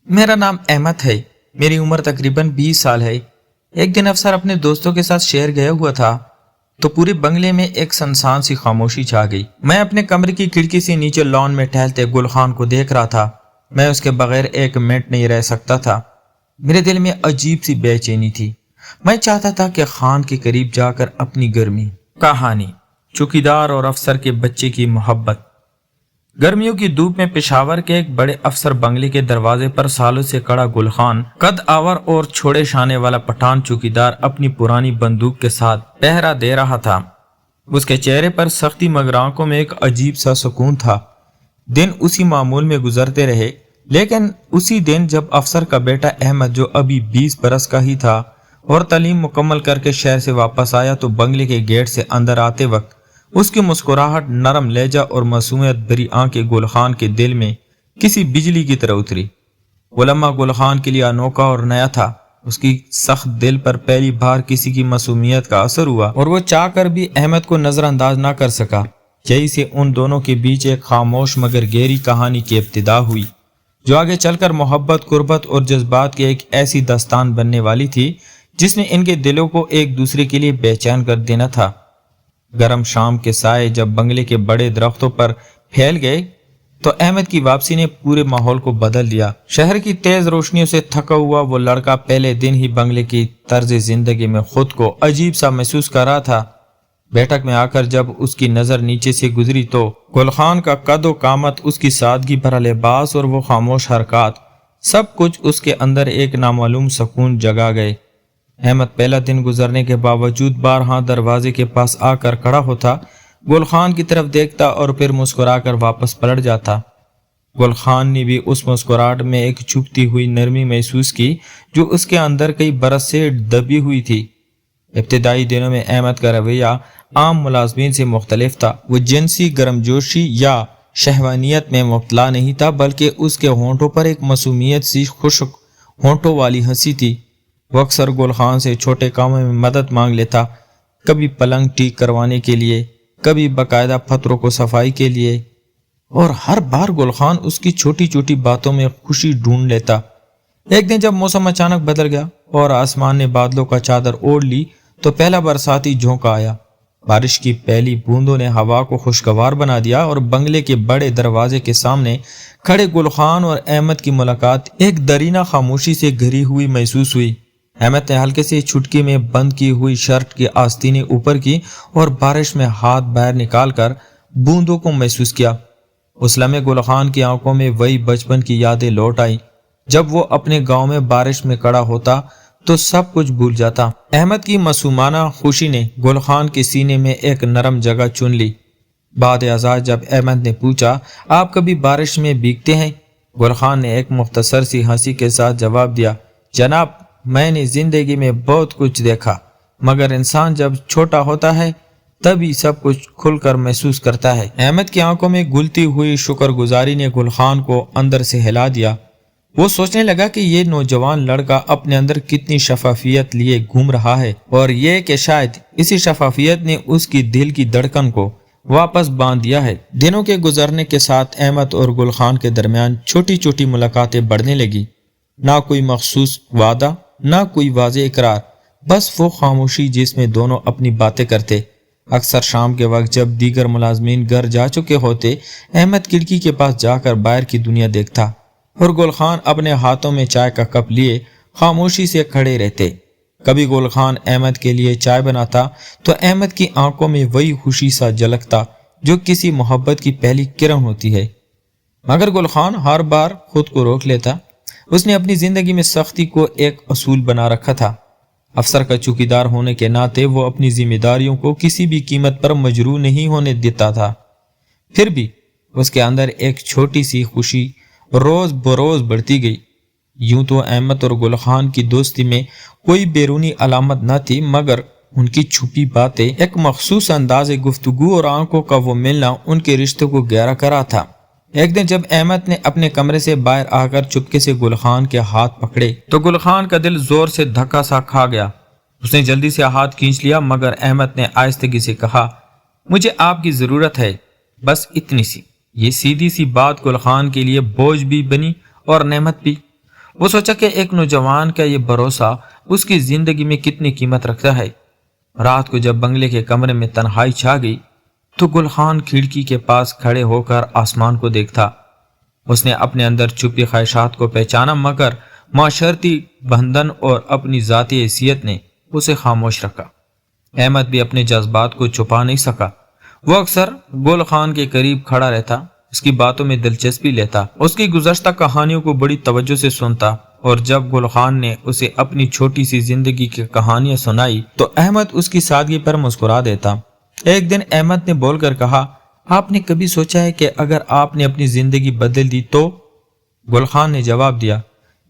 मेरा नाम अहमद है। मेरी उम्र तकरीबन 20 साल है। एक दिन अफसर अपने दोस्तों के साथ शहर गया हुआ था तो पूरे बंगले में एक सुनसान सी खामोशी छा गई। मैं अपने कमरे की खिड़की से नीचे लॉन में टहलते गुल खान को देख रहा था। मैं उसके बगैर एक मिनट नहीं रह सकता था। मेरे दिल में अजीब सी बेचैनी थी। मैं चाहता था कि खान के करीब जाकर अपनी गर्मी। कहानी चौकीदार और अफसर के बच्चे की मोहब्बत। गर्मियों की धूप में पेशावर के एक बड़े अफसर बंगले के दरवाजे पर सालों से खड़ा गुल खान, कद आवर और छोड़े शाने वाला पठान चौकीदार अपनी पुरानी बंदूक के साथ पहरा दे रहा था। उसके चेहरे पर सख्ती मगर आंखों में एक अजीब सा सुकून था। दिन उसी मामूल में गुजरते रहे, लेकिन उसी दिन जब अफसर का बेटा अहमद, जो अभी 20 बरस का ही था और तालीम मुकम्मल करके शहर से वापस आया, तो बंगले के गेट से अंदर आते वक्त उसकी मुस्कुराहट, नरम लहजा और मासूमियत भरी आंखें गुल खान के दिल में किसी बिजली की तरह उतरी। वो लम्हा गुल खान के लिए अनोखा और नया था। उसकी सख्त दिल पर पहली बार किसी की मासूमियत का असर हुआ और वो चाहकर भी अहमद को नजरअंदाज ना कर सका। यही से उन दोनों के बीच एक खामोश मगर गहरी कहानी की इब्तिदा हुई, जो आगे चलकर मोहब्बत, कुर्बत और जज्बात की एक ऐसी दास्तान बनने वाली थी जिसने इनके दिलों को एक दूसरे के लिए बेचैन कर देना था। गर्म शाम के साए जब बंगले के बड़े दरख्तों पर फैल गए तो अहमद की वापसी ने पूरे माहौल को बदल दिया। शहर की तेज रोशनियों से थका हुआ वो लड़का पहले दिन ही बंगले की तर्ज जिंदगी में खुद को अजीब सा महसूस कर रहा था। बैठक में आकर जब उसकी नजर नीचे से गुजरी तो गुल खान का कदो कामत, उसकी सादगी भरा लिबास और वो खामोश हरकत, सब कुछ उसके अंदर एक नामालूम सुकून जगा गए। अहमद पहला दिन गुजरने के बावजूद बारहा दरवाजे के पास आकर खड़ा होता, गुल खान की तरफ देखता और फिर मुस्कुराकर वापस पलट जाता। गुल खान ने भी उस मुस्कुराहट में एक छुपती हुई नरमी महसूस की जो उसके अंदर कई बरस से दबी हुई थी। इब्तिदाई दिनों में अहमद का रवैया आम मुलाजमीन से मुख्तलिफ था। वो जिनसी गर्मजोशी या शहवानियत में मुब्तला नहीं था, बल्कि उसके होंठों पर एक मासूमियत सी खुश्क होंठों वाली हंसी थी। वो अक्सर गुल खान से छोटे कामों में मदद मांग लेता, कभी पलंग ठीक करवाने के लिए, कभी बाकायदा पत्थरों को सफाई के लिए, और हर बार गुल खान उसकी छोटी छोटी बातों में खुशी ढूंढ लेता। एक दिन जब मौसम अचानक बदल गया और आसमान ने बादलों का चादर ओढ़ ली तो पहला बरसाती झोंका आया। बारिश की पहली बूंदों ने हवा को खुशगवार बना दिया और बंगले के बड़े दरवाजे के सामने खड़े गुल खान और अहमद की मुलाकात एक दरीना खामोशी से घिरी हुई महसूस हुई। अहमद ने हल्के से छुटकी में बंद की हुई शर्ट की आस्तीनें ऊपर की और बारिश में हाथ बाहर निकालकर बूंदों को महसूस किया। उस लम्हे गुल खान की आंखों में वही बचपन की यादें लौट आई, जब वो अपने गांव में बारिश में खड़ा होता तो सब कुछ भूल जाता। अहमद की मासूमाना खुशी ने गुल खान के सीने में एक नरम जगह चुन ली। बाद आजाद जब अहमद ने पूछा, आप कभी बारिश में भीगते हैं? गुल खान ने एक मुख्तसर सी हंसी के साथ जवाब दिया, जनाब, मैंने जिंदगी में बहुत कुछ देखा, मगर इंसान जब छोटा होता है तभी सब कुछ खुलकर महसूस करता है। अहमद की आंखों में घुलती हुई शुक्रगुजारी ने गुल खान को अंदर से हिला दिया। वो सोचने लगा कि ये नौजवान लड़का अपने अंदर कितनी शफाफियत लिए घूम रहा है और ये कि शायद इसी शफाफियत ने उसकी दिल की धड़कन को वापस बांध दिया है। दिनों के गुजरने के साथ अहमद और गुल खान के दरमियान छोटी छोटी मुलाकातें बढ़ने लगी। ना कोई मखसूस वादा, ना कोई वाज़ेह इकरार, बस वो खामोशी जिसमें दोनों अपनी बातें करते। अक्सर शाम के वक्त जब दीगर मुलाजमीन घर जा चुके होते, अहमद खिड़की के पास जाकर बाहर की दुनिया देखता और गुल खान अपने हाथों में चाय का कप लिए खामोशी से खड़े रहते। कभी गुल खान अहमद के लिए चाय बनाता तो अहमद की आंखों में वही खुशी सा झलकता जो किसी मोहब्बत की पहली किरण होती है, मगर गुल खान हर बार खुद को रोक लेता। उसने अपनी जिंदगी में सख्ती को एक असूल बना रखा था। अफसर का चौकीदार होने के नाते वो अपनी जिम्मेदारियों को किसी भी कीमत पर मजरू नहीं होने देता था। फिर भी उसके अंदर एक छोटी सी खुशी रोज बरोज बढ़ती गई। यूं तो अहमद और गुल खान की दोस्ती में कोई बैरूनी अलामत न थी, मगर उनकी छुपी बातें, एक मखसूस अंदाज गुफ्तगू और आंखों का वो मिलना उनके रिश्ते को गहरा करा था। एक दिन जब अहमद ने अपने कमरे से बाहर आकर चुपके से गुल खान के हाथ पकड़े तो गुल खान का दिल जोर से धक्का सा खा गया। उसने जल्दी से हाथ खींच लिया, मगर अहमद ने आहिस्तगी से कहा, मुझे आपकी जरूरत है, बस इतनी सी। ये सीधी सी बात गुल खान के लिए बोझ भी बनी और नेमत भी। وہ سوچا کہ ایک نوجوان کا یہ بھروسہ اس کی زندگی میں کتنی قیمت رکھتا ہے۔ رات کو جب بنگلے کے کمرے میں تنہائی چھا گئی تو گل خان کھڑکی کے پاس کھڑے ہو کر آسمان کو دیکھتا۔ اس نے اپنے اندر چھپی خواہشات کو پہچانا، مگر معاشرتی بندھن اور اپنی ذاتی حیثیت نے اسے خاموش رکھا۔ احمد بھی اپنے جذبات کو چھپا نہیں سکا۔ وہ اکثر گل خان کے قریب کھڑا رہتا، اس کی باتوں میں دلچسپی لیتا، اس کی گزشتہ کہانیوں کو بڑی توجہ سے سنتا، اور جب گل خان نے اسے اپنی چھوٹی سی زندگی کی کہانیاں سنائی تو احمد اس کی سادگی پر مسکرا دیتا۔ ایک دن احمد نے بول کر کہا، آپ نے کبھی سوچا ہے کہ اگر آپ نے اپنی زندگی بدل دی تو؟ گل خان نے جواب دیا،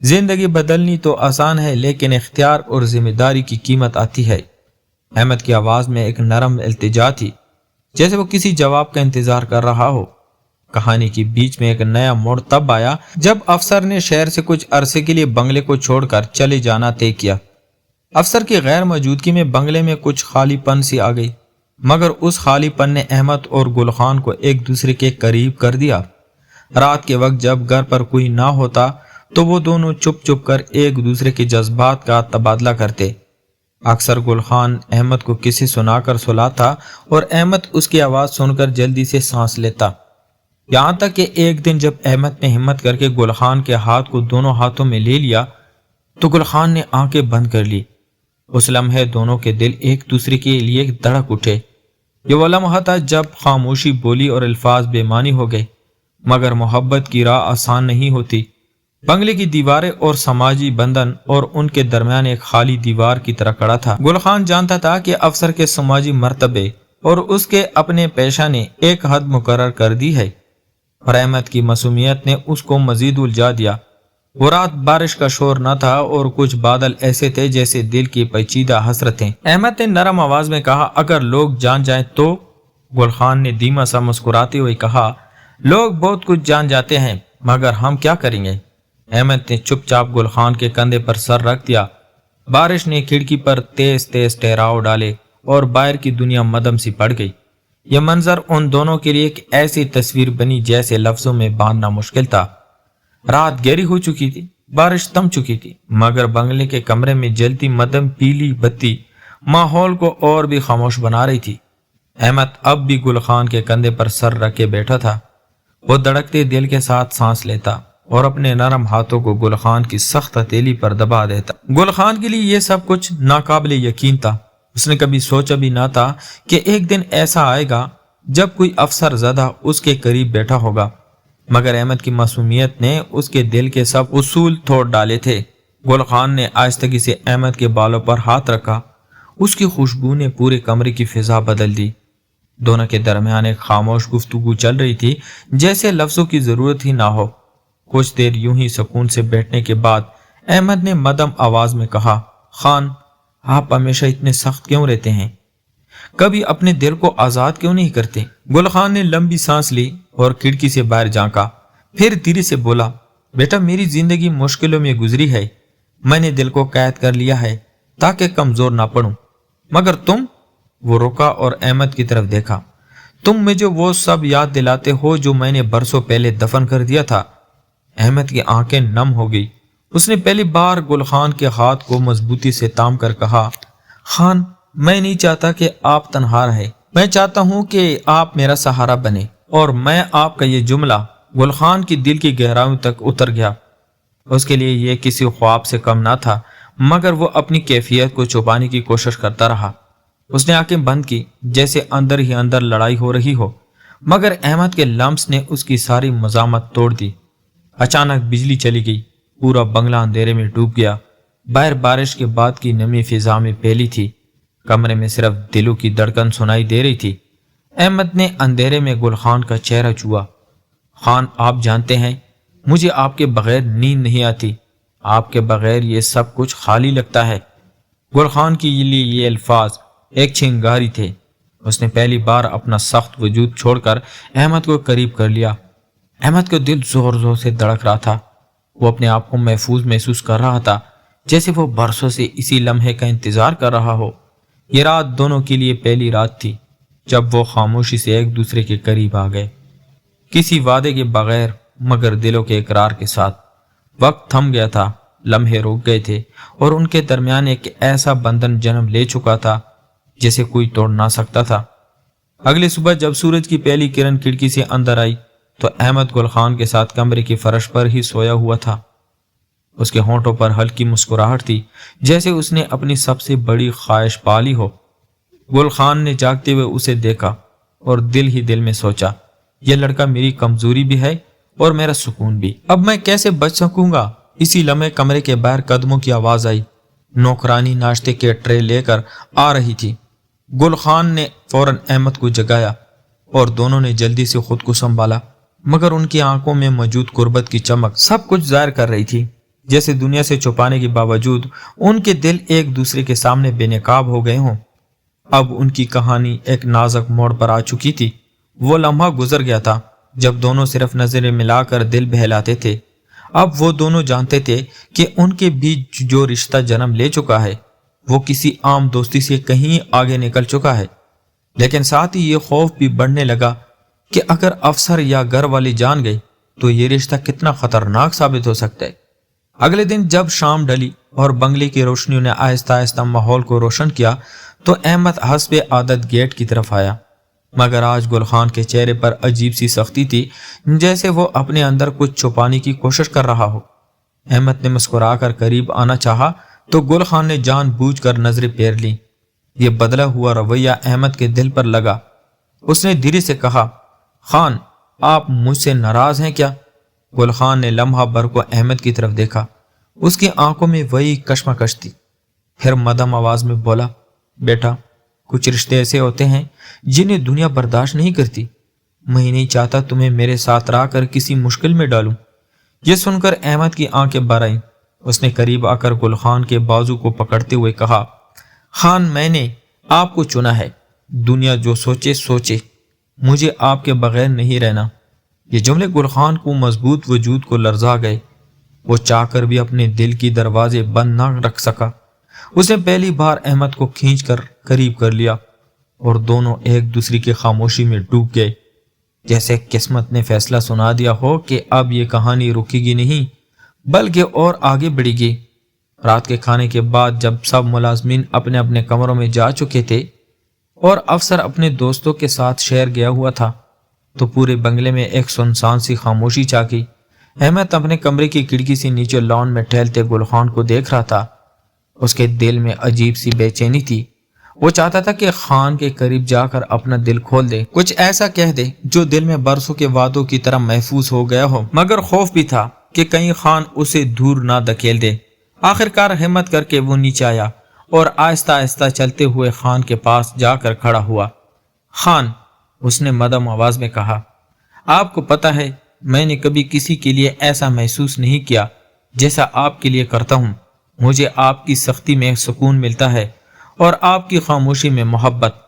زندگی بدلنی تو آسان ہے، لیکن اختیار اور ذمہ داری کی قیمت آتی ہے۔ احمد کی آواز میں ایک نرم التجا تھی، جیسے وہ کسی جواب کا انتظار کر رہا ہو۔ کہانی کے بیچ میں ایک نیا موڑ تب آیا جب افسر نے شہر سے کچھ عرصے کے لیے بنگلے کو چھوڑ کر چلے جانا طے کیا۔ افسر کی غیر موجودگی میں بنگلے میں کچھ خالی پن سی آ گئی، مگر اس خالی پن نے احمد اور گل خان کو ایک دوسرے کے قریب کر دیا۔ رات کے وقت جب گھر پر کوئی نہ ہوتا تو وہ دونوں چپ چپ کر ایک دوسرے کے جذبات کا تبادلہ کرتے۔ اکثر گل خان احمد کو کسی سنا کر سلاتا اور احمد اس کی آواز سن کر جلدی سے سانس لیتا، یہاں تک کہ ایک دن جب احمد نے ہمت کر کے گل خان کے ہاتھ کو دونوں ہاتھوں میں لے لیا تو گل خان نے آنکھیں بند کر لی۔ اس لمحے دونوں کے دل ایک دوسرے کے لیے دھڑک اٹھے۔ یہ وہ لمحہ تھا جب خاموشی بولی اور الفاظ بے معنی ہو گئے، مگر محبت کی راہ آسان نہیں ہوتی۔ بنگلے کی دیواریں اور سماجی بندھن اور ان کے درمیان ایک خالی دیوار کی طرح کھڑا تھا۔ گل خان جانتا تھا کہ افسر کے سماجی مرتبے اور اس کے اپنے پیشہ نے ایک حد مقرر کر دی ہے، اور احمد کی معصومیت نے اس کو مزید الجھا دیا۔ وہ رات بارش کا شور نہ تھا اور کچھ بادل ایسے تھے جیسے دل کی پیچیدہ حسرتیں۔ احمد نے نرم آواز میں کہا، اگر لوگ جان جائیں تو؟ گل خان نے دھیما سا مسکراتے ہوئے کہا، لوگ بہت کچھ جان جاتے ہیں، مگر ہم کیا کریں گے؟ احمد نے چپ چاپ گل خان کے کندھے پر سر رکھ دیا۔ بارش نے کھڑکی پر تیز تیز ٹھہراؤ ڈالے اور باہر کی دنیا مدھم سی پڑ گئی۔ یہ منظر ان دونوں کے لیے ایک ایسی تصویر بنی جیسے لفظوں میں باندھنا مشکل تھا۔ رات گہری ہو چکی تھی، بارش تھم چکی تھی، مگر بنگلے کے کمرے میں جلتی مدھم پیلی بتی ماحول کو اور بھی خاموش بنا رہی تھی۔ احمد اب بھی گل خان کے کندھے پر سر رکھ کے بیٹھا تھا۔ وہ دھڑکتے دل کے ساتھ سانس لیتا اور اپنے نرم ہاتھوں کو گل خان کی سخت ہتھیلی پر دبا دیتا۔ گل خان کے لیے یہ سب کچھ ناقابل یقین تھا۔ اس نے کبھی سوچا بھی نہ تھا کہ ایک دن ایسا آئے گا جب کوئی افسر زدہ اس کے قریب بیٹھا ہوگا، مگر احمد کی معصومیت نے اس کے دل کے سب اصول توڑ ڈالے تھے۔ گل خان نے آہستگی سے احمد کے بالوں پر ہاتھ رکھا۔ اس کی خوشبو نے پورے کمرے کی فضا بدل دی۔ دونوں کے درمیان ایک خاموش گفتگو چل رہی تھی، جیسے لفظوں کی ضرورت ہی نہ ہو۔ کچھ دیر یوں ہی سکون سے بیٹھنے کے بعد احمد نے مدھم آواز میں کہا، خان، آپ ہمیشہ اتنے سخت کیوں رہتے ہیں؟ کبھی اپنے دل کو آزاد کیوں نہیں کرتے؟ گل خان نے لمبی سانس لی اور کھڑکی سے باہر جھانکا، پھر دھیرے سے بولا، بیٹا، میری زندگی مشکلوں میں گزری ہے۔ میں نے دل کو قید کر لیا ہے تاکہ کمزور نہ پڑوں، مگر تم؟ وہ رکا اور احمد کی طرف دیکھا، تم مجھے وہ سب یاد دلاتے ہو جو میں نے برسوں پہلے دفن کر دیا تھا۔ احمد کی آنکھیں نم ہو گئی۔ اس نے پہلی بار گل خان کے ہاتھ کو مضبوطی سے تھام کر کہا، خان، میں نہیں چاہتا کہ آپ تنہا رہے، میں چاہتا ہوں کہ آپ میرا سہارا بنے۔ اور میں آپ کا یہ جملہ گل خان کی دل کی گہرائیوں تک اتر گیا۔ اس کے لیے یہ کسی خواب سے کم نہ تھا، مگر وہ اپنی کیفیت کو چھپانے کی کوشش کرتا رہا۔ اس نے آنکھیں بند کی جیسے اندر ہی اندر لڑائی ہو رہی ہو، مگر احمد کے لمس نے اس کی ساری مزاحمت توڑ دی۔ اچانک بجلی چلی گئی، پورا بنگلہ اندھیرے میں ڈوب گیا۔ باہر بارش کے بعد کی نمی فضا میں پھیلی تھی، کمرے میں صرف دلوں کی دھڑکن سنائی دے رہی تھی۔ احمد نے اندھیرے میں گل خان کا چہرہ چھوا۔ خان، آپ جانتے ہیں مجھے آپ کے بغیر نیند نہیں آتی، آپ کے بغیر یہ سب کچھ خالی لگتا ہے۔ گل خان کے لیے یہ الفاظ ایک چنگاری تھے۔ اس نے پہلی بار اپنا سخت وجود چھوڑ کر احمد کو قریب کر لیا۔ احمد کا دل زور زور سے دھڑک رہا تھا۔ وہ اپنے آپ کو محفوظ محسوس کر رہا تھا، جیسے وہ برسوں سے اسی لمحے کا انتظار کر رہا ہو۔ یہ رات دونوں کے لیے پہلی رات تھی جب وہ خاموشی سے ایک دوسرے کے قریب آ گئے، کسی وعدے کے بغیر مگر دلوں کے اقرار کے ساتھ۔ वक्त थम गया था, लम्हे रुक गए थे और उनके दरमियान एक ऐसा बंधन जन्म ले चुका था जिसे कोई तोड़ ना सकता था। अगली सुबह जब सूरज की पहली किरण खिड़की से अंदर आई तो अहमद गुल खान के साथ कमरे की फर्श पर ही सोया हुआ था। उसके होंठों पर हल्की मुस्कुराहट थी, जैसे उसने अपनी सबसे बड़ी ख्वाहिश पाली हो। गुल खान ने जागते हुए उसे देखा और दिल ही दिल में सोचा, यह लड़का मेरी कमजोरी भी है और मेरा सुकून भी। अब मैं कैसे बच सकूंगा। इसी लम्हे कमरे के बाहर कदमों की आवाज आई। नौकरानी नाश्ते के ट्रे लेकर आ रही थी। गुल खान ने फौरन अहमद को जगाया और दोनों ने जल्दी से खुद को संभाला, मगर उनकी आंखों में मौजूद गुर्बत की चमक सब कुछ जाहिर कर रही थी। जैसे दुनिया से छुपाने के बावजूद उनके दिल एक दूसरे के सामने बेनकाब हो गए हों। अब उनकी कहानी एक नाजुक मोड़ पर आ चुकी थी। वो लम्हा गुजर गया था जब दोनों सिर्फ नजरें मिलाकर दिल बहलाते थे। अब वो दोनों जानते थे कि उनके बीच जो रिश्ता जन्म ले चुका है वो किसी आम दोस्ती से कहीं आगे निकल चुका है। लेकिन साथ ही ये खौफ भी बढ़ने लगा कि अगर अफसर या घर वाले जान गए तो ये रिश्ता कितना खतरनाक साबित हो सकता है। अगले दिन जब शाम ढली और बंगले की रोशनियों ने आहिस्ता आहिस्ता माहौल को रोशन किया तो अहमद हस्बे आदत गेट की तरफ आया, मगर आज गुल खान के चेहरे पर अजीब सी सख्ती थी, जैसे वो अपने अंदर कुछ छुपाने की कोशिश कर रहा हो। अहमद ने मुस्कुराकर करीब आना चाहा तो गुल खान ने जानबूझकर नजरें फेर ली। ये बदला हुआ रवैया अहमद के दिल पर लगा। उसने धीरे से कहा, खान, आप मुझसे नाराज हैं क्या? गुल खान ने लम्हा भर को अहमद की तरफ देखा। उसकी आंखों में वही कश्मकश थी। फिर मदम आवाज में बोला, बेटा, कुछ रिश्ते ऐसे होते हैं जिन्हें दुनिया बर्दाश्त नहीं करती। मैं नहीं चाहता तुम्हें मेरे साथ रह कर किसी मुश्किल में डालूं। यह सुनकर अहमद की आंखें भर आईं। उसने करीब आकर गुल खान के बाजू को पकड़ते हुए कहा, खान, मैंने आपको चुना है। दुनिया जो सोचे सोचे, मुझे आपके बगैर नहीं रहना। ये जुमले गुल खान को मजबूत वजूद को लर्जा गए। वो चाहकर भी अपने दिल की दरवाजे बंद न रख सका। उसने पहली बार अहमद को खींचकर करीब कर लिया और दोनों एक दूसरे की खामोशी में डूब गए, जैसे किस्मत ने फैसला सुना दिया हो कि अब ये कहानी रुकेगी नहीं बल्कि और आगे बढ़ेगी। रात के खाने के बाद जब सब मुलाजमीन अपने अपने कमरों में जा चुके थे और अफसर अपने दोस्तों के साथ शहर गया हुआ था तो पूरे बंगले में एक सुनसान सी खामोशी छा गई। अहमद अपने कमरे की खिड़की से नीचे लॉन में टहलते गुल खान को देख रहा था। उसके दिल में अजीब सी बेचैनी थी। वो चाहता था कि खान के करीब जाकर अपना दिल खोल दे, कुछ ऐसा कह दे जो दिल में बरसों के वादों की तरह महफूज हो गया हो, मगर खौफ भी था कि कहीं खान उसे दूर ना धकेल दे। आखिरकार हिम्मत करके वो नीचे आया और आहिस्ता आहिस्ता चलते हुए खान के पास जाकर खड़ा हुआ। खान, उसने मदम आवाज में कहा, आपको पता है मैंने कभी किसी के लिए ऐसा महसूस नहीं किया जैसा आपके लिए करता हूँ। मुझे आपकी सख्ती में सुकून मिलता है और आपकी खामोशी में मोहब्बत।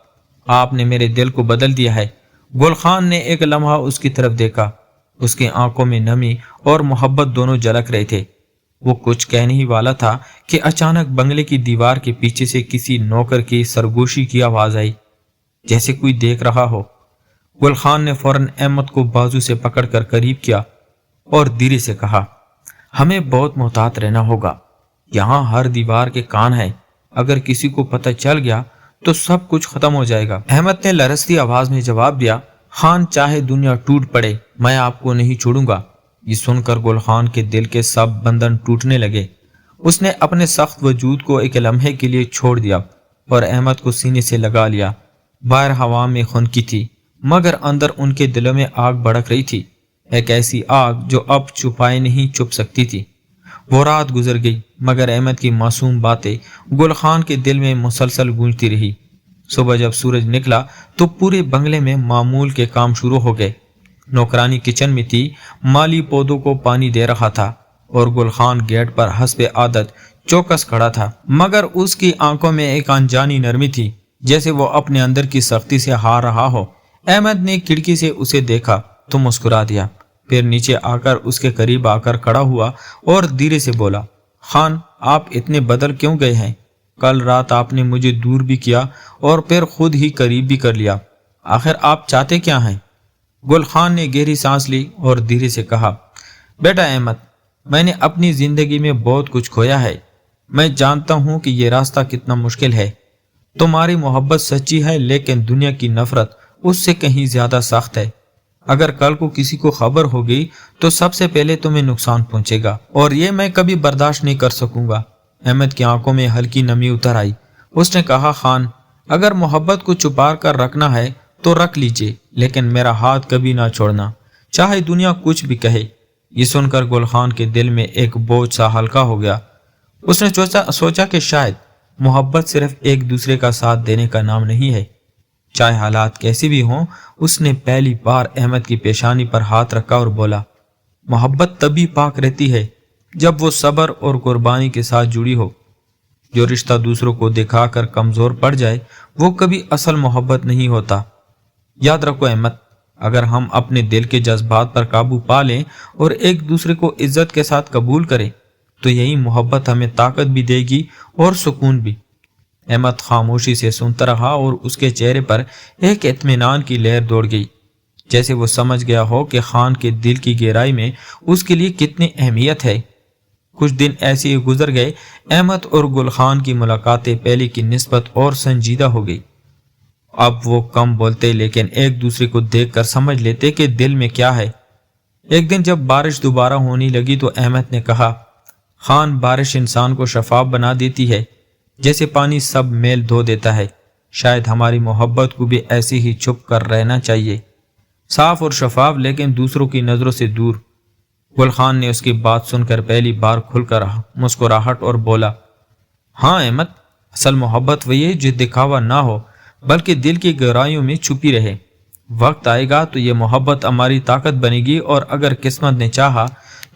आपने मेरे दिल को बदल दिया है। गुल खान ने एक लम्हा उसकी तरफ देखा। उसकी आंखों में नमी और मोहब्बत दोनों झलक रहे थे। वो कुछ कहने ही वाला था कि अचानक बंगले की दीवार के पीछे से किसी नौकर की सरगोशी की आवाज आई, जैसे कोई देख रहा हो। गुल खान ने फौरन अहमद को बाजू से पकड़कर करीब किया और धीरे से कहा, हमें बहुत मोहतात रहना होगा। यहाँ हर दीवार के कान है। अगर किसी को पता चल गया तो सब कुछ खत्म हो जाएगा। अहमद ने लरसती आवाज में जवाब दिया, खान, चाहे दुनिया टूट पड़े मैं आपको नहीं छोड़ूंगा। ये सुनकर गुल खान के दिल के सब बंधन टूटने लगे। उसने अपने सख्त वजूद को एक लम्हे के लिए छोड़ दिया और अहमद को सीने से लगा लिया। बाहर हवा में खुनकी थी, मगर अंदर उनके दिलों में आग भड़क रही थी, एक ऐसी आग जो अब छुपाए नहीं छुप सकती थी। वो रात गुजर गई, मगर अहमद की मासूम बातें गुल खान के दिल में मुसलसल गूंजती रही। सुबह जब सूरज निकला तो पूरे बंगले में मामूल के काम शुरू हो गए। नौकरानी किचन में थी, माली पौधों को पानी दे रहा था और गुल खान गेट पर हस्बे आदत चौकस खड़ा था, मगर उसकी आंखों में एक अनजानी नरमी थी, जैसे वो अपने अंदर की सख्ती से हार रहा हो। अहमद ने खिड़की से उसे देखा तो मुस्कुरा दिया, फिर नीचे आकर उसके करीब आकर खड़ा हुआ और धीरे से बोला, खान, आप इतने बदल क्यों गए हैं? कल रात आपने मुझे दूर भी किया और फिर खुद ही करीब भी कर लिया। आखिर आप चाहते क्या हैं? गुल खान ने गहरी सांस ली और धीरे से कहा, बेटा अहमद, मैंने अपनी जिंदगी में बहुत कुछ खोया है। मैं जानता हूं कि ये रास्ता कितना मुश्किल है। तुम्हारी मोहब्बत सच्ची है, लेकिन दुनिया की नफरत उससे कहीं ज्यादा सख्त है। अगर कल को किसी को खबर होगी तो सबसे पहले तुम्हें नुकसान पहुंचेगा, और ये मैं कभी बर्दाश्त नहीं कर सकूंगा। अहमद की आंखों में हल्की नमी उतर आई। उसने कहा, खान, अगर मोहब्बत को छुपा कर रखना है तो रख लीजिए, लेकिन मेरा हाथ कभी ना छोड़ना, चाहे दुनिया कुछ भी कहे। ये सुनकर गुल खान के दिल में एक बोझ सा हल्का हो गया। उसने सोचा कि शायद मोहब्बत सिर्फ एक दूसरे का साथ देने का नाम नहीं है। चाहे हालात कैसे भी हों, उसने पहली बार अहमद की पेशानी पर हाथ रखा और बोला, मोहब्बत तभी पाक रहती है जब वो सब्र और कुर्बानी के साथ जुड़ी हो। जो रिश्ता दूसरों को दिखाकर कमजोर पड़ जाए वो कभी असल मोहब्बत नहीं होता। याद रखो अहमद, अगर हम अपने दिल के जज्बात पर काबू पा लें और एक दूसरे को इज्जत के साथ कबूल करें तो यही मोहब्बत हमें ताकत भी देगी और सुकून भी। अहमद खामोशी से सुनता रहा और उसके चेहरे पर एक इत्मीनान की लहर दौड़ गई, जैसे वो समझ गया हो कि खान के दिल की गहराई में उसके लिए कितनी अहमियत है। कुछ दिन ऐसे ही गुजर गए। अहमद और गुल खान की मुलाकातें पहले की निस्बत और संजीदा हो गई। अब वो कम बोलते, लेकिन एक दूसरे को देखकर समझ लेते कि दिल में क्या है। एक दिन जब बारिश दोबारा होने लगी तो अहमद ने कहा, खान, बारिश इंसान को शफाफ बना देती है, जैसे पानी सब मेल धो देता है। शायद हमारी मोहब्बत को भी ऐसे ही छुप कर रहना चाहिए, साफ और शफाफ, लेकिन दूसरों की नजरों से दूर। गुल खान ने उसकी बात सुनकर पहली बार खुलकर मुस्कुराहट और बोला, हाँ अहमद, असल मोहब्बत वही है जो दिखावा ना हो बल्कि दिल की गहराइयों में छुपी रहे। वक्त आएगा तो ये मोहब्बत हमारी ताकत बनेगी, और अगर किस्मत ने चाहा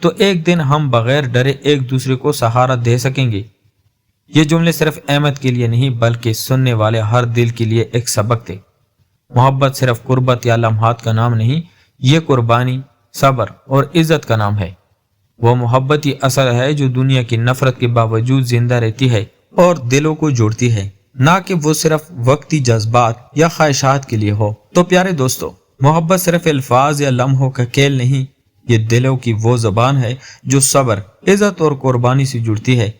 तो एक दिन हम बगैर डरे एक दूसरे को सहारा दे सकेंगे। ये जुमले सिर्फ अहमद के लिए नहीं बल्कि सुनने वाले हर दिल के लिए एक सबक थे। मोहब्बत सिर्फ कुर्बत या लम्हात का नाम नहीं, ये कुर्बानी, सब्र और इज्जत का नाम है। वो मोहब्बत ही असल है जो दुनिया की नफरत के बावजूद जिंदा रहती है और दिलों को जोड़ती है, ना कि वो सिर्फ वक्ती जज्बात या ख्वाहिशात के लिए हो। तो प्यारे दोस्तों, मोहब्बत सिर्फ अल्फाज या लम्हों का खेल नहीं, ये दिलों की वो जबान है जो सब्र, इज्जत और कुर्बानी से जुड़ती है।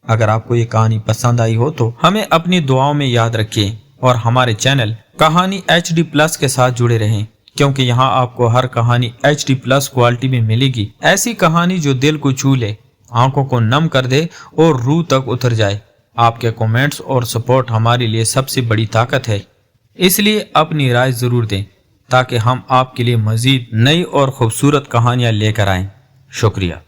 अगर आपको ये कहानी पसंद आई हो तो हमें अपनी दुआओं में याद रखिए और हमारे चैनल कहानी HD+ के साथ जुड़े रहें, क्योंकि यहाँ आपको हर कहानी HD+ क्वालिटी में मिलेगी। ऐसी कहानी जो दिल को छू ले, आंखों को नम कर दे और रूह तक उतर जाए। आपके कमेंट्स और सपोर्ट हमारे लिए सबसे बड़ी ताकत है, इसलिए अपनी राय जरूर दें ताकि हम आपके लिए मजीद नई और खूबसूरत कहानियां लेकर आएं। शुक्रिया।